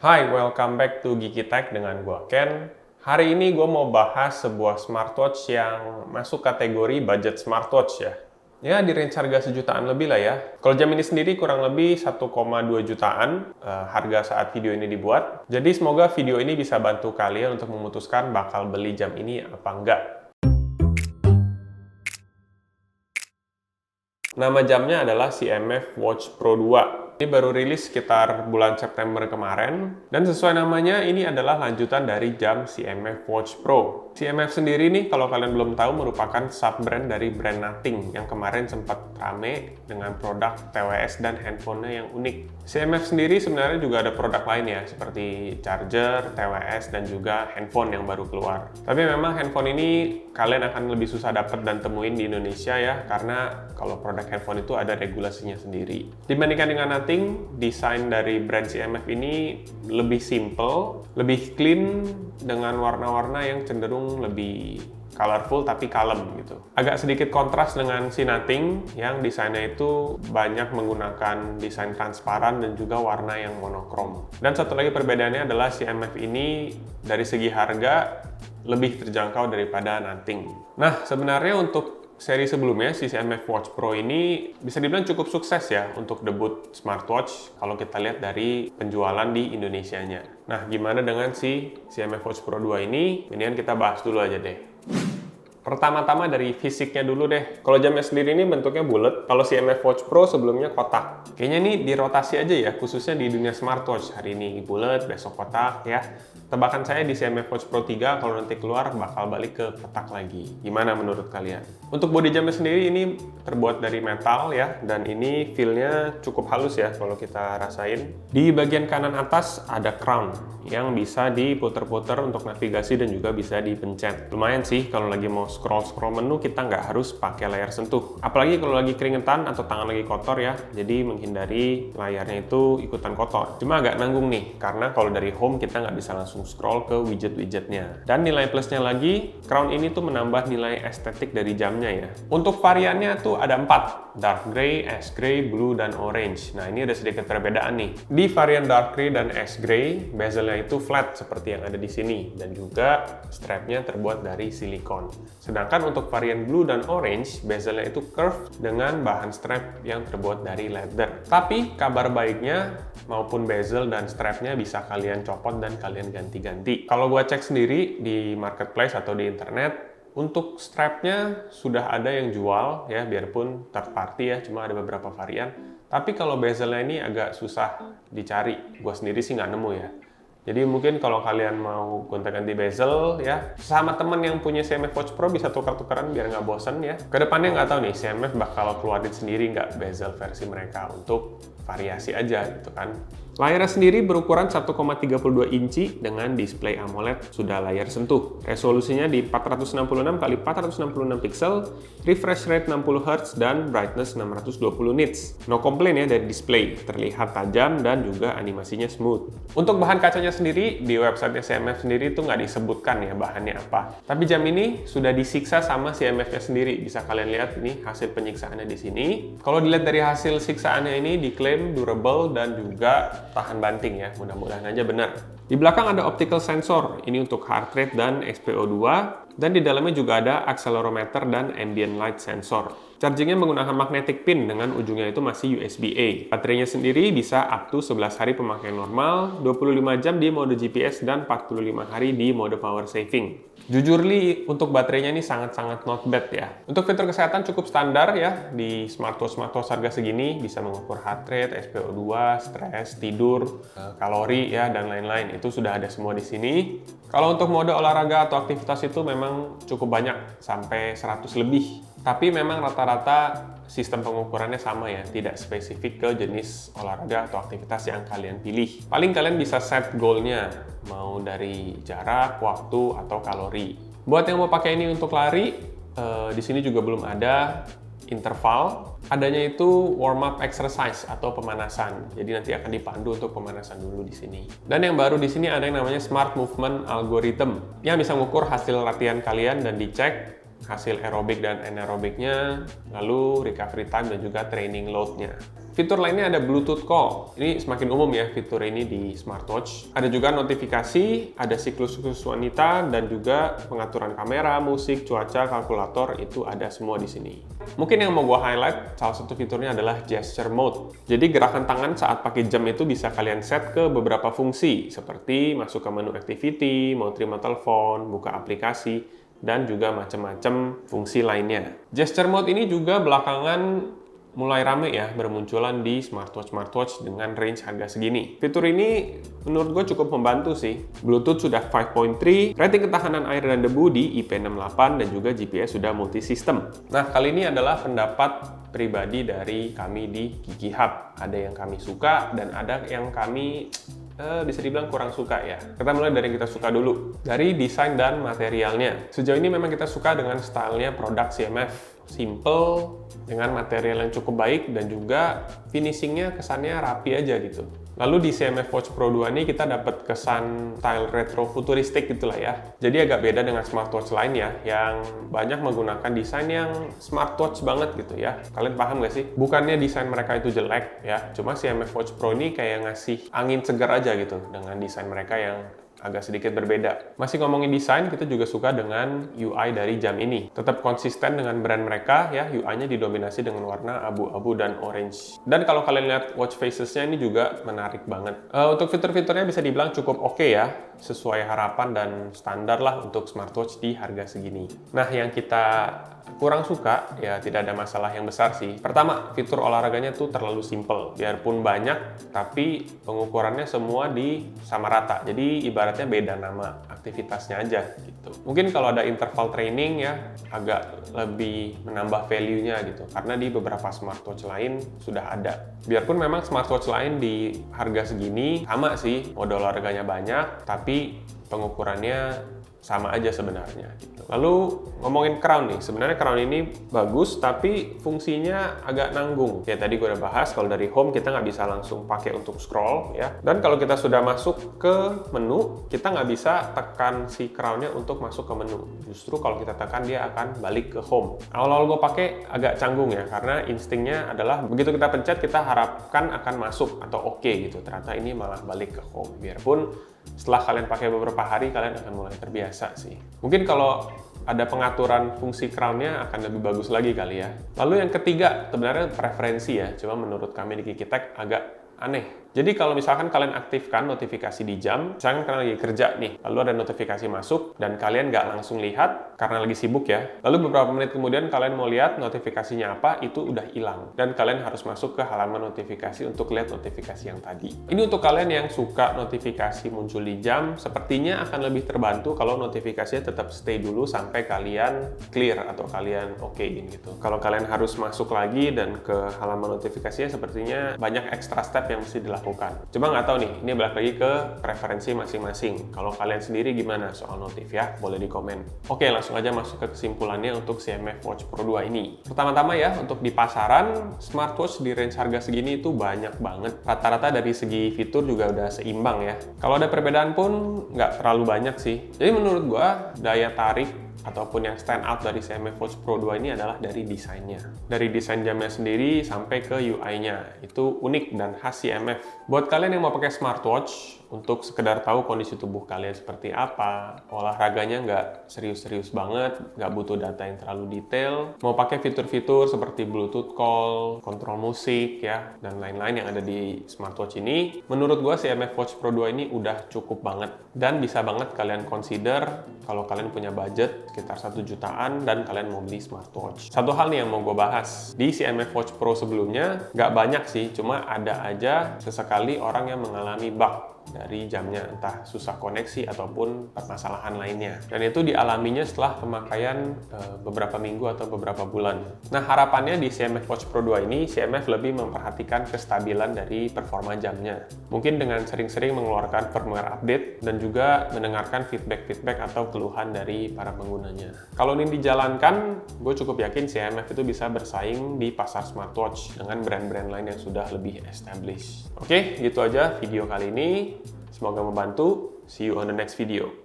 Hai, welcome back to Geeky Tech dengan gua Ken. Hari ini gue mau bahas sebuah smartwatch yang masuk kategori budget smartwatch ya. Ya, di range harga sejutaan lebih lah ya. Kalau jam ini sendiri kurang lebih 1,2 jutaan harga saat video ini dibuat. Jadi semoga video ini bisa bantu kalian untuk memutuskan bakal beli jam ini apa enggak. Nama jamnya adalah CMF Watch Pro 2. Ini baru rilis sekitar bulan September kemarin, dan sesuai namanya ini adalah lanjutan dari jam CMF Watch Pro. CMF sendiri nih, kalau kalian belum tahu, merupakan sub-brand dari brand Nothing yang kemarin sempat rame dengan produk TWS dan handphonenya yang unik. CMF sendiri sebenarnya juga ada produk lain ya, seperti charger, TWS, dan juga handphone yang baru keluar. Tapi memang handphone ini kalian akan lebih susah dapat dan temuin di Indonesia ya, karena kalau produk handphone itu ada regulasinya sendiri. Dibandingkan dengan Nothing, desain dari brand CMF ini lebih simple, lebih clean, dengan warna-warna yang cenderung lebih colorful tapi kalem gitu. Agak sedikit kontras dengan si Nothing yang desainnya itu banyak menggunakan desain transparan dan juga warna yang monokrom. Dan satu lagi perbedaannya adalah CMF ini dari segi harga lebih terjangkau daripada Nothing. Nah, sebenarnya untuk seri sebelumnya, si CMF Watch Pro ini bisa dibilang cukup sukses ya untuk debut smartwatch kalau kita lihat dari penjualan di Indonesianya. Nah, gimana dengan si CMF Watch Pro 2 ini? Mendingan kita bahas dulu aja deh. Pertama-tama dari fisiknya dulu deh. Kalau jamnya sendiri ini bentuknya bulat. Kalau CMF Watch Pro sebelumnya kotak. Kayaknya ini dirotasi aja ya, khususnya di dunia smartwatch. Hari ini bulat, besok kotak ya. Tebakan saya di CMF Watch Pro 3 kalau nanti keluar bakal balik ke kotak lagi. Gimana menurut kalian? Untuk bodi jamnya sendiri ini terbuat dari metal ya, dan ini feel-nya cukup halus ya kalau kita rasain. Di bagian kanan atas ada crown yang bisa diputer-puter untuk navigasi dan juga bisa dipencet. Lumayan sih kalau lagi mau scroll-scroll menu kita nggak harus pakai layar sentuh. Apalagi kalau lagi keringetan atau tangan lagi kotor ya, jadi menghindari layarnya itu ikutan kotor. Cuma agak nanggung nih, karena kalau dari home kita nggak bisa langsung scroll ke widget-widgetnya. Dan nilai plusnya lagi, crown ini tuh menambah nilai estetik dari jamnya ya. Untuk variannya tuh ada 4, dark gray, ash gray, blue, dan orange. Nah, ini ada sedikit perbedaan nih. Di varian dark gray dan ash gray, bezelnya itu flat seperti yang ada di sini, dan juga strapnya terbuat dari silikon. Sedangkan untuk varian blue dan orange, bezelnya itu curve dengan bahan strap yang terbuat dari leather. Tapi kabar baiknya, maupun bezel dan strapnya bisa kalian copot dan kalian ganti-ganti. Kalau gua cek sendiri di marketplace atau di internet, untuk strapnya sudah ada yang jual ya, biarpun third party ya, cuma ada beberapa varian. Tapi kalau bezelnya ini agak susah dicari, gua sendiri sih nggak nemu ya. Jadi mungkin kalau kalian mau gonta-ganti bezel ya, sama temen yang punya CMF Watch Pro bisa tukar-tukaran biar nggak bosen ya. Kedepannya nggak tahu nih, CMF bakal keluarin sendiri nggak bezel versi mereka untuk variasi aja gitu kan. Layarnya sendiri berukuran 1,32 inci dengan display AMOLED sudah layar sentuh. Resolusinya di 466 x 466 pixel, refresh rate 60 Hz, dan brightness 620 nits. No complaint ya dari display, terlihat tajam dan juga animasinya smooth. Untuk bahan kacanya sendiri, di website CMF sendiri itu nggak disebutkan ya bahannya apa. Tapi jam ini sudah disiksa sama CMF-nya sendiri. Bisa kalian lihat ini hasil penyiksaannya di sini. Kalau dilihat dari hasil siksaannya ini diklaim durable dan juga tahan banting ya, mudah-mudahan aja benar. Di belakang ada optical sensor, ini untuk heart rate dan SpO2, dan di dalamnya juga ada accelerometer dan ambient light sensor. Chargingnya menggunakan magnetic pin dengan ujungnya itu masih USB-A. Baterainya sendiri bisa up to 11 hari pemakaian normal, 25 jam di mode GPS, dan 45 hari di mode power saving. Jujur li, untuk baterainya ini sangat-sangat not bad ya. Untuk fitur kesehatan cukup standar ya, di smartwatch harga segini bisa mengukur heart rate, SpO2, stres, tidur, kalori ya, dan lain-lain. Itu sudah ada semua di sini. Kalau untuk mode olahraga atau aktivitas itu memang cukup banyak, sampai 100 lebih. Tapi memang rata-rata sistem pengukurannya sama ya, tidak spesifik ke jenis olahraga atau aktivitas yang kalian pilih. Paling kalian bisa set goalnya, mau dari jarak, waktu, atau kalori. Buat yang mau pakai ini untuk lari, di sini juga belum ada interval. Adanya itu warm up exercise atau pemanasan. Jadi nanti akan dipandu untuk pemanasan dulu di sini. Dan yang baru di sini ada yang namanya Smart Movement Algorithm yang bisa mengukur hasil latihan kalian dan dicek hasil aerobik dan anaerobiknya, lalu recovery time dan juga training load-nya. Fitur lainnya ada Bluetooth Call. Ini semakin umum ya fitur ini di smartwatch. Ada juga notifikasi, ada siklus wanita, dan juga pengaturan kamera, musik, cuaca, kalkulator, itu ada semua di sini. Mungkin yang mau gua highlight, salah satu fiturnya adalah Gesture Mode. Jadi gerakan tangan saat pakai jam itu bisa kalian set ke beberapa fungsi, seperti masuk ke menu activity, mau terima telepon, buka aplikasi, dan juga macam-macam fungsi lainnya. Gesture Mode ini juga belakangan mulai rame ya bermunculan di smartwatch dengan range harga segini. Fitur ini menurut gue cukup membantu sih. Bluetooth sudah 5.3, rating ketahanan air dan debu di IP68, dan juga GPS sudah multi-system. Nah, kali ini adalah pendapat pribadi dari kami di Gigi Hub. Ada yang kami suka dan ada yang kami bisa dibilang kurang suka ya. Kita mulai dari yang kita suka dulu. Dari desain dan materialnya. Sejauh ini memang kita suka dengan stylenya produk CMF. Simple, dengan material yang cukup baik, dan juga finishingnya kesannya rapi aja gitu. Lalu di CMF Watch Pro 2 ini kita dapat kesan style retro futuristik gitulah ya. Jadi agak beda dengan smartwatch lainnya yang banyak menggunakan desain yang smartwatch banget gitu ya. Kalian paham nggak sih? Bukannya desain mereka itu jelek ya, cuma CMF Watch Pro ini kayak ngasih angin segar aja gitu dengan desain mereka yang agak sedikit berbeda. Masih ngomongin desain, kita juga suka dengan UI dari jam ini. Tetap konsisten dengan brand mereka ya, UI-nya didominasi dengan warna abu-abu dan orange. Dan kalau kalian lihat watch faces-nya ini juga menarik banget. Untuk fitur-fiturnya bisa dibilang cukup oke ya, sesuai harapan dan standar lah untuk smartwatch di harga segini. Nah, yang kita kurang suka, ya tidak ada masalah yang besar sih. Pertama, fitur olahraganya tuh terlalu simple. Biarpun banyak, tapi pengukurannya semua di sama rata. Jadi ibaratnya beda nama aktivitasnya aja gitu. Mungkin kalau ada interval training ya, agak lebih menambah value-nya gitu. Karena di beberapa smartwatch lain sudah ada. Biarpun memang smartwatch lain di harga segini sama sih, mode olahraganya banyak, tapi pengukurannya sama aja sebenarnya gitu. Lalu ngomongin crown nih, sebenarnya crown ini bagus tapi fungsinya agak nanggung. Ya tadi gue udah bahas, kalau dari home kita nggak bisa langsung pakai untuk scroll ya. Dan kalau kita sudah masuk ke menu, kita nggak bisa tekan si crownnya untuk masuk ke menu. Justru kalau kita tekan dia akan balik ke home. Awal-awal gue pakai agak canggung ya, karena instingnya adalah begitu kita pencet kita harapkan akan masuk atau oke gitu. Ternyata ini malah balik ke home. Biarpun setelah kalian pakai beberapa hari, kalian akan mulai terbiasa sih. Mungkin kalau ada pengaturan fungsi crown-nya akan lebih bagus lagi kali ya. Lalu yang ketiga, sebenarnya preferensi ya. Cuma menurut kami di Kikitech agak aneh. Jadi kalau misalkan kalian aktifkan notifikasi di jam, misalkan kalian lagi kerja nih, lalu ada notifikasi masuk, dan kalian nggak langsung lihat karena lagi sibuk ya. Lalu beberapa menit kemudian kalian mau lihat notifikasinya apa, itu udah hilang. Dan kalian harus masuk ke halaman notifikasi untuk lihat notifikasi yang tadi. Ini untuk kalian yang suka notifikasi muncul di jam, sepertinya akan lebih terbantu kalau notifikasinya tetap stay dulu sampai kalian clear atau kalian okein gitu. Kalau kalian harus masuk lagi dan ke halaman notifikasinya, sepertinya banyak extra step yang mesti dilakukan. Cuma nggak tahu nih, ini balik lagi ke preferensi masing-masing. Kalau kalian sendiri gimana soal notif ya? Boleh di komen. Oke, langsung aja masuk ke kesimpulannya untuk CMF Watch Pro 2 ini. Pertama-tama ya, untuk di pasaran, smartwatch di range harga segini itu banyak banget. Rata-rata dari segi fitur juga udah seimbang ya. Kalau ada perbedaan pun nggak terlalu banyak sih. Jadi menurut gua, daya tarik ataupun yang stand out dari CMF Watch Pro 2 ini adalah dari desainnya. Dari desain jamnya sendiri sampai ke UI-nya. Itu unik dan khas CMF. Buat kalian yang mau pakai smartwatch, untuk sekedar tahu kondisi tubuh kalian seperti apa, olahraganya nggak serius-serius banget, nggak butuh data yang terlalu detail, mau pakai fitur-fitur seperti Bluetooth Call, kontrol musik, ya, dan lain-lain yang ada di smartwatch ini, menurut gua CMF Watch Pro 2 ini udah cukup banget. Dan bisa banget kalian consider kalau kalian punya budget sekitar 1 jutaan dan kalian mau beli smartwatch. Satu hal nih yang mau gue bahas, di CMF Watch Pro sebelumnya, nggak banyak sih, cuma ada aja sesekali orang yang mengalami bug dari jamnya, entah susah koneksi ataupun permasalahan lainnya. Dan itu dialaminya setelah pemakaian beberapa minggu atau beberapa bulan. Nah, harapannya di CMF Watch Pro 2 ini, CMF lebih memperhatikan kestabilan dari performa jamnya. Mungkin dengan sering-sering mengeluarkan firmware update dan juga mendengarkan feedback atau keluhan dari para penggunanya. Kalau ini dijalankan, gue cukup yakin CMF itu bisa bersaing di pasar smartwatch dengan brand-brand lain yang sudah lebih established. Oke, gitu aja video kali ini. Semoga membantu. See you on the next video.